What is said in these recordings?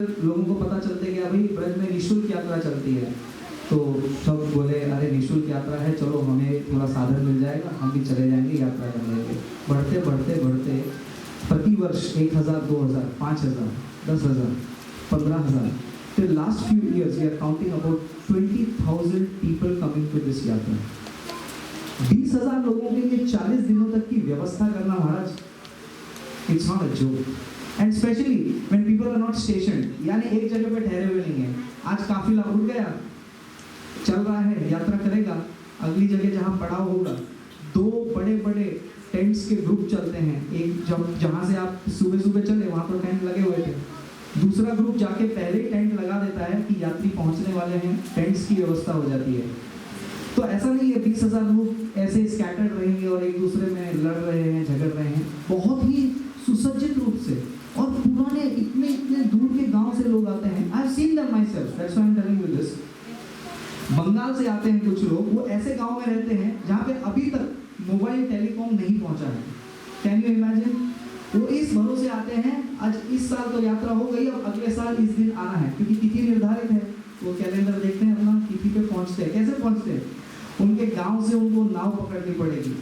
लोगों को पता चलते गया भाई ब्रज में निःशुल्क यात्रा चलती है, तो सब बोले अरे निःशुल्क यात्रा है, चलो हमें थोड़ा साधन मिल जाएगा, हम भी चले जाएंगे यात्रा करने के। बढ़ते बढ़ते बढ़ते प्रतिवर्ष 1000, 2000, 5000, 10,000, 15,000, till last few years we are counting about 20,000 people coming to this यात्रा। 20,000 लोगों के लिए 40 दिनों तक की व्यवस्था करना महाराज, it's not a joke. And specially when people are not stationed, यानी एक जगह पे ठहरे हुए नहीं है। आज काफिला उठ गया, चल रहा है, यात्रा करेगा, अगली जगह जहाँ पड़ाव होगा, 2 बड़े बड़े टेंट्स के ग्रुप चलते हैं। एक जब जहाँ से आप सुबह सुबह चले वहाँ पर टेंट लगे हुए थे, दूसरा ग्रुप जाके पहले ही टेंट लगा देता है कि यात्री पहुँचने वाले हैं, टेंट्स की व्यवस्था हो जाती है। तो ऐसा नहीं है 20,000 लोग ऐसे स्कैटर्ड रहेंगे और एक दूसरे में लड़ रहे हैं, झगड़ रहे हैं। बहुत ही सुसज्जित रूप से, और पुराने इतने इतने दूर के गांव से लोग आते हैं। I have seen them myself, that's why I am telling you this. Bengal से आते हैं कुछ लोग, वो ऐसे गांव में रहते हैं जहाँ पे अभी तक मोबाइल टेलीकॉम नहीं पहुंचा है। Can you imagine? वो इस भरोसे आते हैं, आज इस साल तो यात्रा हो गई, अब अगले साल इस दिन आना है, क्योंकि तिथि निर्धारित है। वो कैलेंडर देखते हैं, अपना तिथि पे पहुंचते हैं। कैसे पहुंचते हैं? उनके गांव से उनको नाव पकड़नी पड़ेगी,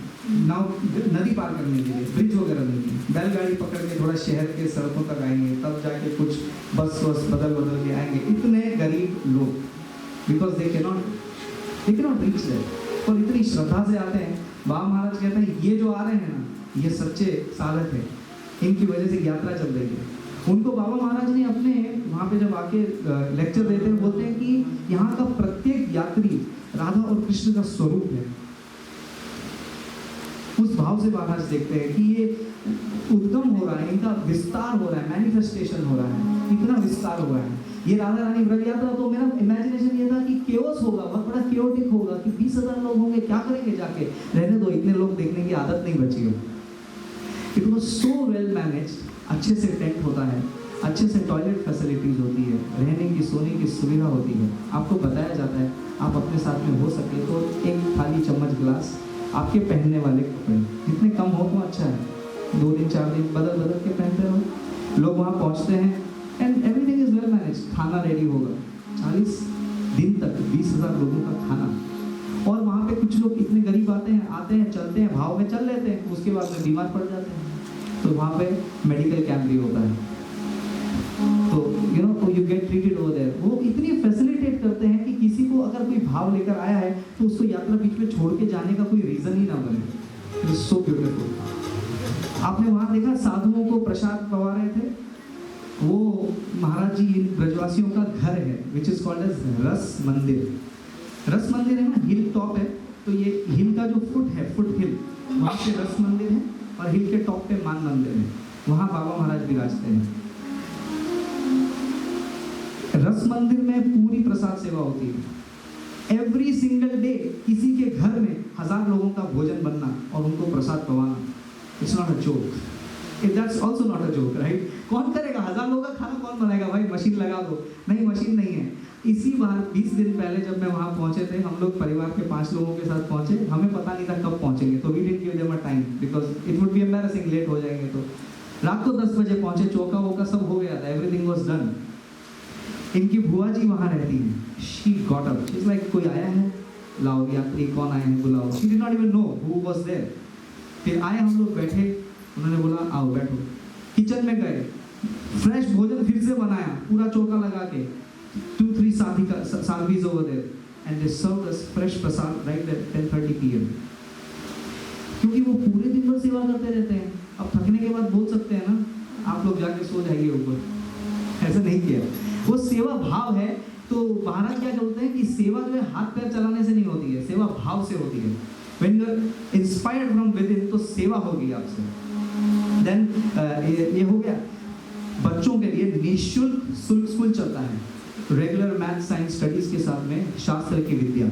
नाव नदी पार करने के लिए, ब्रिज वगैरह नहीं, बैलगाड़ी पकड़ के थोड़ा शहर के सड़कों तक आएंगे, तब जाके कुछ बस बदल के आएंगे। इतने गरीब लोग, because they cannot reach there, और इतनी श्रद्धा से आते हैं। बाबा महाराज कहते हैं ये जो आ रहे हैं ना, ये सच्चे साधक है, इनकी वजह से यात्रा चल रही है। उनको बाबा महाराज ने अपने वहाँ पे जब आके लेक्चर देते हैं, बोलते हैं कि यहाँ का प्रत्येक यात्री राधा और कृष्ण का स्वरूप है। उस भाव से महाराज देखते हैं कि ये उद्गम हो रहा है, इनका विस्तार हो रहा है, मैनिफेस्टेशन हो रहा है, इतना विस्तार हो रहा है। ये राधा रानी ब्रज यात्रा, तो मेरा इमेजिनेशन ये था कि केओस होगा, बहुत बड़ा केओटिक होगा, कि 20,000 लोग होंगे, क्या करेंगे जाके, रहने दो, इतने लोग देखने की आदत नहीं बची हो। It was so well managed, अच्छे से टेंट होता है, अच्छे से टॉयलेट फैसिलिटीज होती है, रहने की सोने की सुविधा होती है। आपको बताया जाता है आप अपने साथ में हो सके तो एक थाली चम्मच गिलास, आपके पहनने वाले कपड़े जितने कम हो तो अच्छा है, 2 दिन 4 दिन बदल बदल के पहनते रहो। लोग वहाँ पहुँचते हैं and everything is well manage. खाना रेडी होगा 40 दिन तक, 20,000 लोगों का खाना। और वहाँ पे कुछ लोग इतने गरीब आते हैं, चलते हैं, भाव में चल लेते हैं, उसके बाद में बीमार पड़ जाते हैं, तो वहाँ पे मेडिकल कैंप भी होता है, तो you get treated over there. वो इतनी फैसिलिटेट करते हैं कि किसी को अगर कोई भाव लेकर आया है तो उसको यात्रा बीच में छोड़ के जाने का कोई रीजन ही ना बने। It is so beautiful. आपने वहाँ देखा साधुओं को प्रसाद पवा रहे थे, वो महाराज जी इन ब्रजवासियों का घर है, विच इज कॉल्ड एज रस मंदिर। रस मंदिर है ना, हिल टॉप है, तो ये हिल का जो फुट है, फुट हिल, वहाँ पे रस मंदिर है, और हिल के टॉप पे मान मंदिर है, वहाँ बाबा महाराज विराजते हैं। रस मंदिर में पूरी प्रसाद सेवा होती है। एवरी सिंगल डे किसी के घर में 1000 लोगों का भोजन बनना और उनको प्रसाद पवाना, it's not a joke, that's also not a joke, right? कौन करेगा 1000 लोगों का खाना, कौन बनाएगा भाई? मशीन लगा दो, नहीं मशीन नहीं है। इसी बार 20 दिन पहले जब मैं वहाँ पहुँचे थे, हम लोग परिवार के 5 लोगों के साथ पहुँचे, हमें पता नहीं था कब पहुँचेंगे, तो we didn't give them a time because it would be embarrassing, late हो जाएंगे। तो रात को 10 बजे पहुँचे, चौका वोका सब हो गया था, एवरीथिंग वाज डन। इनकी बुआ जी वहाँ रहती हैं, she got up, she is like कोई आया है, लाओ यात्री कौन आए हैं बुलाओ। She did not even know who was there. फिर आए, हम लोग बैठे, उन्होंने बोला आओ बैठो। किचन में गए, फ्रेश भोजन फिर से बनाया, पूरा चौका लगा के, 2-3 sadhvis over there, and they served us fresh prasad right at 10:30 PM। क्योंकि वो पूरे दिन भर सेवा करते रहते हैं, अब थकने के बाद बोल सकते हैं ना आप लोग जाके सो जाइए ऊपर, ऐसा नहीं किया। वो सेवा भाव है। तो महाराज क्या बोलते हैं कि सेवा जो है हाथ पैर चलाने से नहीं होती है, सेवा भाव से होती है। When you are inspired from within, तो सेवा होगी आपसे। Then ये हो गया। बच्चों के लिए निःशुल्क स्कूल चलता है, रेगुलर मैथ साइंस स्टडीज के साथ में शास्त्र की विद्या,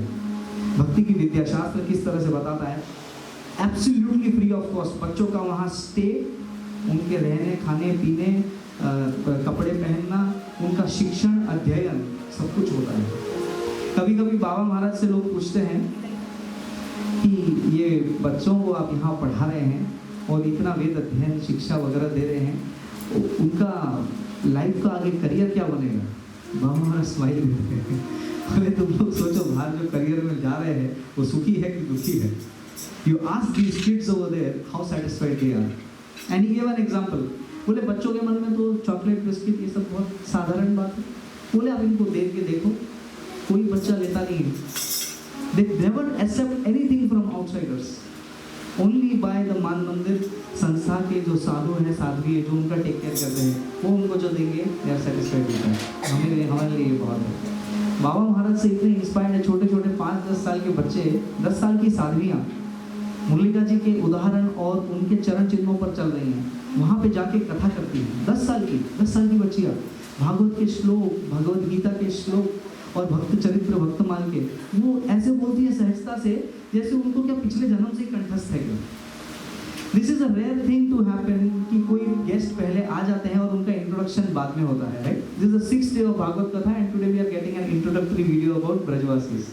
भक्ति की विद्या, शास्त्र किस तरह से बताता है, एब्सोल्युटली फ्री ऑफ कॉस्ट। बच्चों का वहाँ स्टे, उनके रहने खाने पीने, कपड़े पहनना, उनका शिक्षण अध्ययन सब कुछ होता है। कभी कभी बाबा महाराज से लोग पूछते हैं कि ये बच्चों को आप यहाँ पढ़ा रहे हैं और इतना वेद अध्ययन शिक्षा वगैरह दे रहे हैं, उनका लाइफ का आगे करियर क्या बनेगा? बाबा हमारा स्माइल देते हैं। अरे तुम लोग सोचो, बाहर जो करियर में जा रहे हैं वो सुखी है कि दुखी है? You ask these kids over there how satisfied they are, and he give an example. बोले बच्चों के मन में तो चॉकलेट बिस्किट ये सब बहुत साधारण बात है। बोले आप इनको देख के देखो, कोई बच्चा लेता नहीं है। They never accept anything from outsiders, only by the Maan Mandir संस्था के जो साधु हैं, साध्वी है, जो उनका टेक केयर करते हैं, वो उनको जो देंगे दे आर सेटिस्फाइड होता है। हमारे लिए बहुत है। बाबा महाराज से इतने इंस्पायर्ड है, छोटे छोटे 5-10 साल के बच्चे, 10 साल की साध्वियाँ मुरलिका जी के उदाहरण और उनके चरण चिन्हों पर चल रही हैं, वहाँ पे जाके कथा करती हैं। 10 साल की बच्चियाँ भागवत के श्लोक, भगवद गीता के श्लोक और भक्त चरित्र भक्तमाल के वो ऐसे बोलती है सहजता से जैसे उनको क्या पिछले जन्म से कंठस्थ है क्या। This is a rare thing to happen कि कोई गेस्ट पहले आ जाते हैं और उनका इंट्रोडक्शन बाद में होता है, right? This is the 6th day of Bhagavat katha and today we are getting an introductory video about Brajvasis.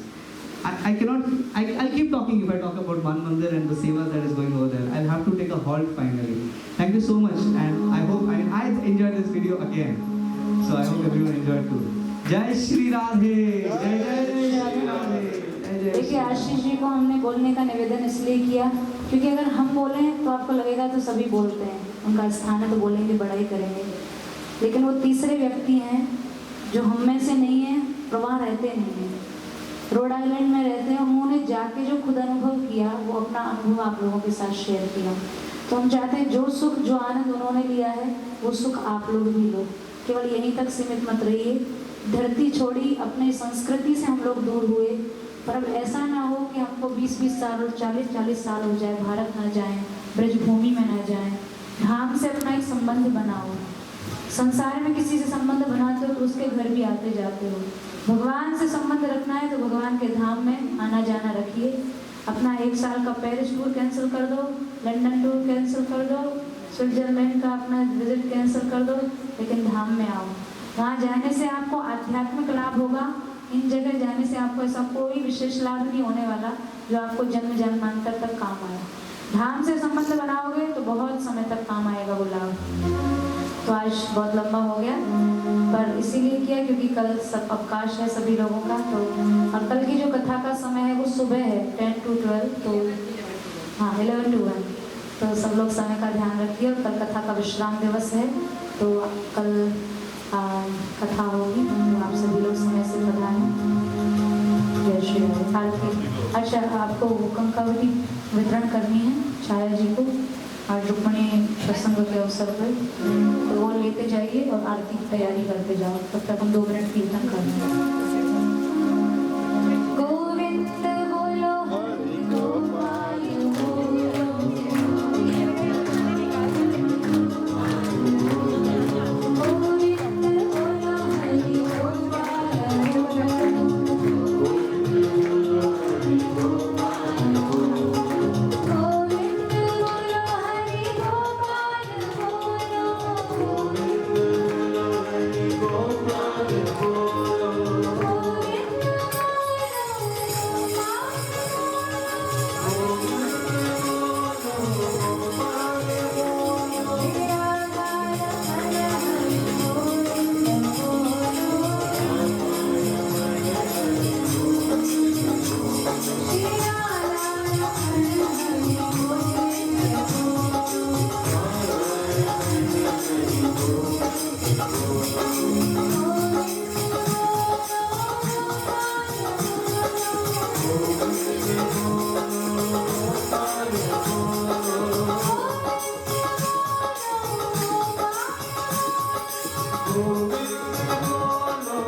I'll keep talking if I talk about Man Mandir and the seva that is going over there. I'll have to take a halt finally. Thank you so much, and I hope I enjoyed this video again. So I hope everyone enjoyed too. जय श्री राधे, जय जय श्री राधे, जय जय। देखिए आशीष जी को हमने बोलने का निवेदन इसलिए किया क्योंकि अगर हम बोलें तो आपको लगेगा तो सभी बोलते हैं, उनका स्थान है तो बोलेंगे, बड़ाई करेंगे। लेकिन वो तीसरे व्यक्ति हैं जो हम में से नहीं है, प्रवाह रहते नहीं हैं, रोड आइलैंड में रहते हैं। उन्होंने जाके जो खुद अनुभव किया वो अपना अनुभव आप लोगों के साथ शेयर किया। तो हम चाहते हैं जो सुख, जो आनंद उन्होंने लिया है वो सुख आप लोग भी लो। केवल यहीं तक सीमित मत रहिए। धरती छोड़ी, अपने संस्कृति से हम लोग दूर हुए, पर अब ऐसा ना हो कि हमको 20-20 साल और 40-40 साल हो जाए, भारत ना जाएं, ब्रजभूमि में ना जाएं। धाम से अपना एक संबंध बनाओ। संसार में किसी से संबंध बनाते हो तो उसके घर भी आते जाते हो। भगवान से संबंध रखना है तो भगवान के धाम में आना जाना रखिए। अपना 1 साल का पेरिस टूर कैंसिल कर दो, लंदन टूर कैंसिल कर दो, स्विट्जरलैंड का अपना विजिट कैंसिल कर दो, लेकिन धाम में आओ। वहाँ जाने से आपको आध्यात्मिक लाभ होगा। इन जगह जाने से आपको ऐसा कोई विशेष लाभ नहीं होने वाला जो आपको जन्म जन्मांतर तक काम आए। धाम से संबंध बनाओगे तो बहुत समय तक काम आएगा वो लाभ। तो आज बहुत लंबा हो गया, पर इसीलिए किया क्योंकि कल सब अवकाश है सभी लोगों का। तो और कल की जो कथा का समय है वो सुबह है 10 to 12, तो हाँ 11 to 1। तो सब लोग समय का ध्यान रखिए। और कल कथा का विश्राम दिवस है, तो कल कथा होगी, तो आप सभी लोग समय से पधारें। जय श्री राधे। अच्छा, आपको कंकावटी वितरण करनी है छाया जी को आज रुक्मणी प्रसंग के अवसर पर, तो वो लेते जाइए और आरती की तैयारी करते जाओ। तब तक हम 2 मिनट कीर्तन कर लेंगे। गोविंद बोलो हरि गोपाल बोलो, गोविंद बोलो हरि गोपाल Oh